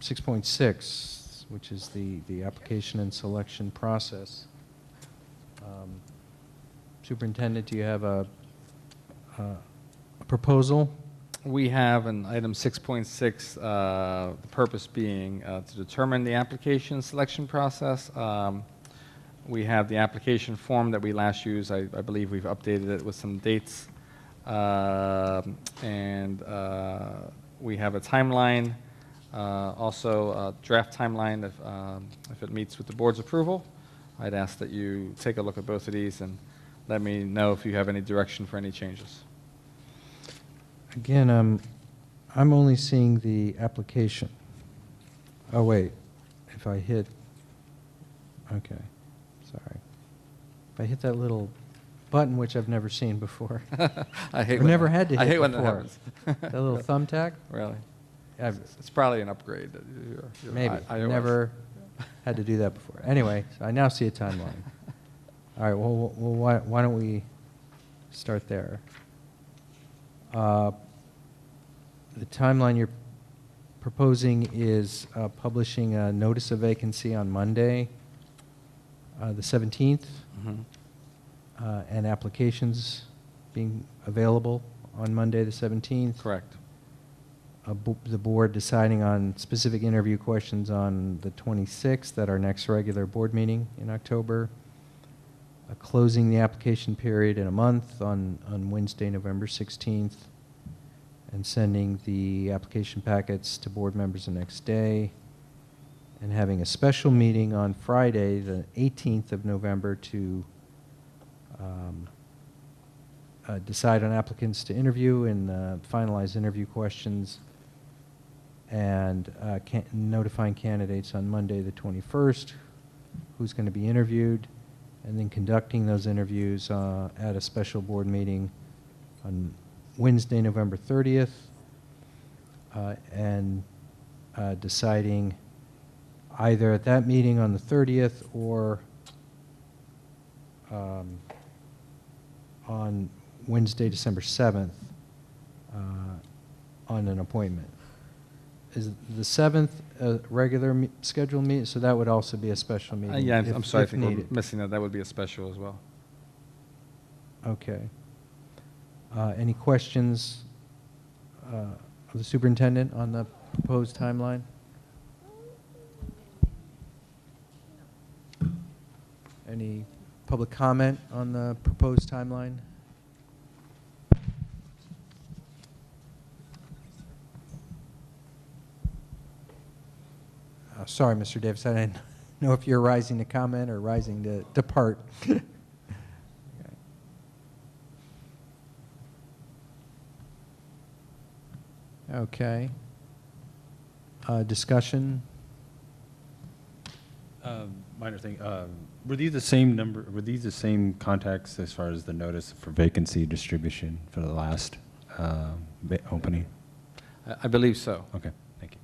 6.6, which is the application and selection process. Superintendent, do you have a proposal? We have an item 6.6, the purpose being to determine the application selection process. We have the application form that we last used. I believe we've updated it with some dates. And we have a timeline, also a draft timeline if it meets with the board's approval. I'd ask that you take a look at both of these and let me know if you have any direction for any changes. Again, I'm only seeing the application. Oh, wait. If I hit, okay, sorry. If I hit that little button, which I've never seen before. I hate I've never had to hit I hate before. when that happens. That little thumbtack? Really? I've It's probably an upgrade. maybe. Never had to do that before. Anyway, so I now see a timeline. All right, well why don't we start there? The timeline you're proposing is publishing a notice of vacancy on Monday, the 17th, and applications being available on Monday, the 17th. Correct. The board deciding on specific interview questions on the 26th at our next regular board meeting in October. Closing the application period in a month on Wednesday, November 16th, and sending the application packets to board members the next day, and having a special meeting on Friday, the 18th of November, to decide on applicants to interview and finalize interview questions, and notifying candidates on Monday, the 21st, who's going to be interviewed, and then conducting those interviews at a special board meeting on Wednesday, November 30th, and deciding either at that meeting on the 30th or on Wednesday, December 7th, on an appointment. Is the 7th a regular scheduled meeting? So that would also be a special meeting. Yeah, I'm sorry, I think needed. we're missing that. That would be a special as well. Okay. Any questions of the superintendent on the proposed timeline? Any public comment on the proposed timeline? Sorry, Mr. Davis, I didn't know if you're rising to comment or rising to depart. Okay. Discussion? Minor thing. Were these the same number? Were these the same contacts as far as the notice for vacancy distribution for the last opening? I believe so. Okay, thank you.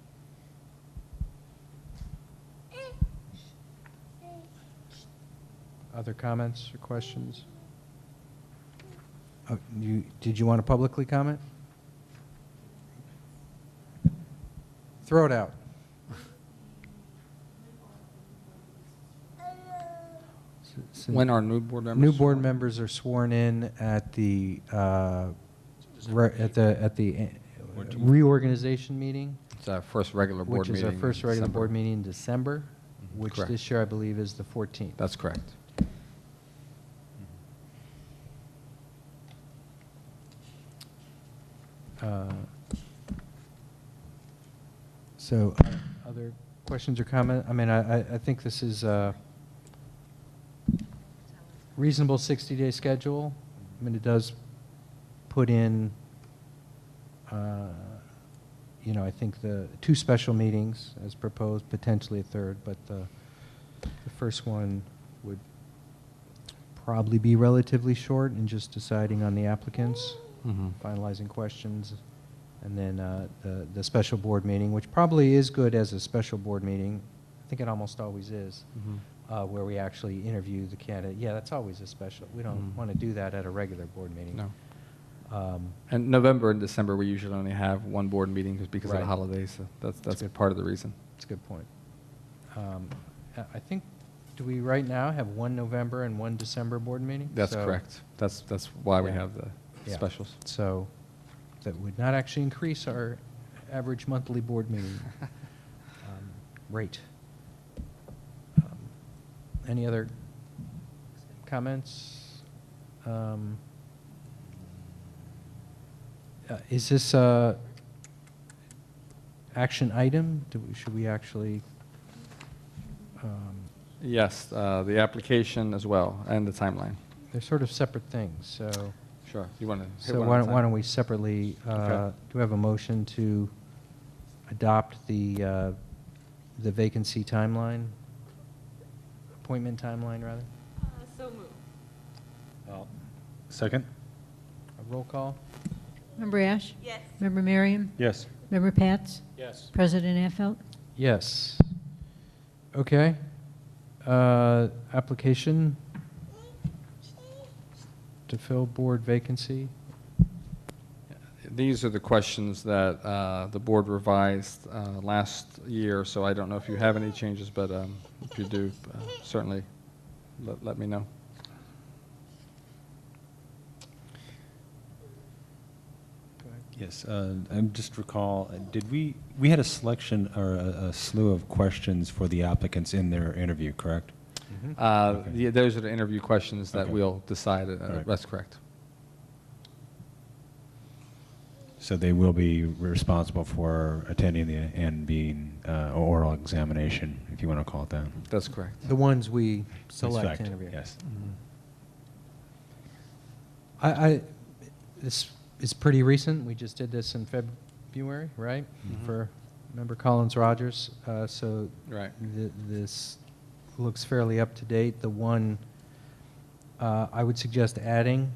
Other comments or questions? Did you want to publicly comment? Throw it out. When are new board members? New board members are sworn in at the reorganization meeting, It's our first regular board which is meeting. our first regular December. board meeting in December, which Correct. this year I believe is the 14th. That's correct. So, other questions or comment? I mean, I think this is a reasonable 60-day schedule. I mean, it does put in, I think the 2 special meetings as proposed, potentially a third, but the first one would probably be relatively short in just deciding on the applicants, finalizing questions, and then the special board meeting, which probably is good as a special board meeting. I think it almost always is, where we actually interview the candidate. Yeah, that's always a special. We don't want to do that at a regular board meeting. No. And November and December, we usually only have one board meeting just because of the Right. holidays. So that's good. part of the reason. That's a good point. I think, do we right now have one November and one December board meeting? That's So- correct. That's why we Yeah. have the Yeah. specials. So that would not actually increase our average monthly board meeting rate. Any other comments? Is this a action item? Should we actually? Yes, the application as well, and the timeline. They're sort of separate things, so. Sure. You want to hit So one why at a don't time? why don't we separately, Okay. do we have a motion to adopt the vacancy timeline, appointment timeline, rather? So moved. Second? A roll call? Member Ash? Yes. Member Merriam? Yes. Member Pats? Yes. President Affelt? Yes. Okay. Application to fill board vacancy. These are the questions that the board revised last year, so I don't know if you have any changes, but if you do, certainly let me know. Yes, I just recall, did we had a selection or a slew of questions for the applicants in their interview, correct? Okay. Yeah, those are the interview questions that Okay. we'll decide. right. That's correct. So they will be responsible for attending and being oral examination, if you want to call it that. That's correct. The ones we select Inspect, to interview. yes. This is pretty recent. We just did this in February, right? Mhm. For Member Collins Rogers. So Right. this looks fairly up to date. The one I would suggest adding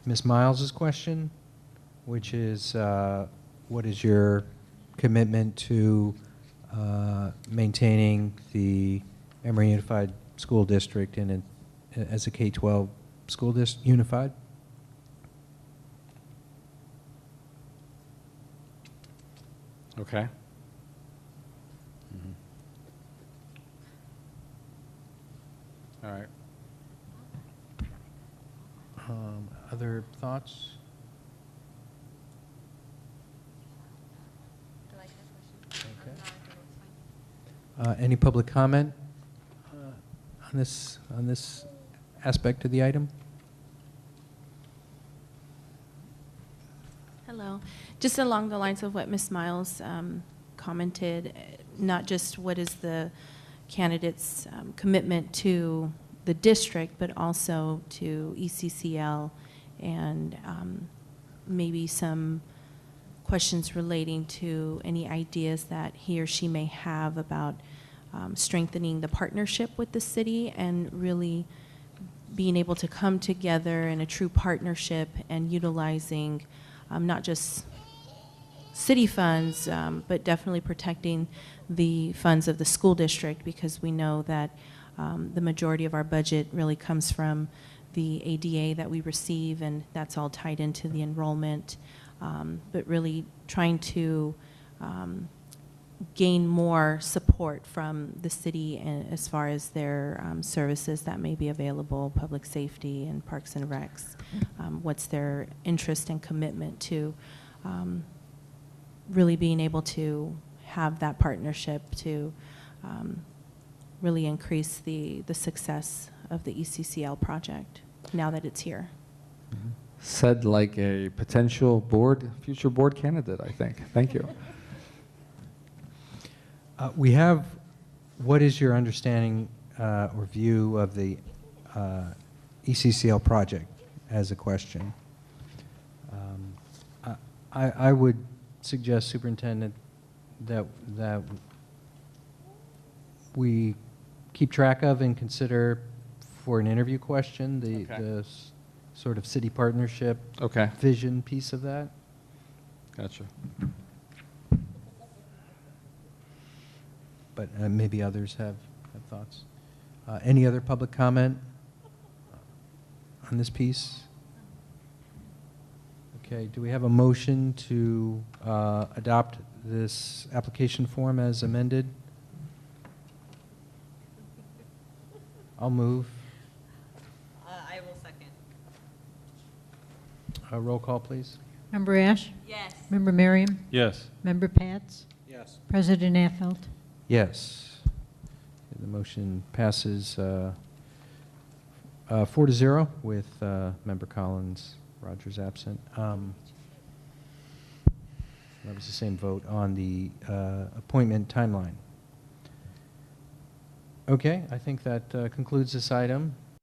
Ms. Miles's question, which is what is your commitment to maintaining the Emery Unified School District as a K-12 school district, unified? Okay. All right. Other thoughts? Okay. Any public comment on this aspect of the item? Hello. Just along the lines of what Ms. Miles commented, not just what is the candidate's commitment to the district, but also to ECCL, and maybe some questions relating to any ideas that he or she may have about strengthening the partnership with the city and really being able to come together in a true partnership and utilizing not just city funds, but definitely protecting the funds of the school district, because we know that the majority of our budget really comes from the ADA that we receive, and that's all tied into the enrollment. But really trying to gain more support from the city as far as their services that may be available, public safety and parks and recs. What's their interest and commitment to really being able to have that partnership to really increase the success of the ECCL project now that it's here. Said like a potential future board candidate, I think. Thank you. We have, what is your understanding or view of the ECCL project as a question? I would suggest, Superintendent, that we keep track of and consider for an interview question Okay. the sort of city partnership Okay. vision piece of that. Gotcha. But maybe others have thoughts. Any other public comment on this piece? Okay, do we have a motion to adopt this application form as amended? I'll move. I will second. Roll call, please. Member Ash? Yes. Member Merriam? Yes. Member Pats? Yes. President Affelt? Yes. The motion passes 4-0 with Member Collins, Rogers absent. That was the same vote on the appointment timeline. Okay, I think that concludes this item.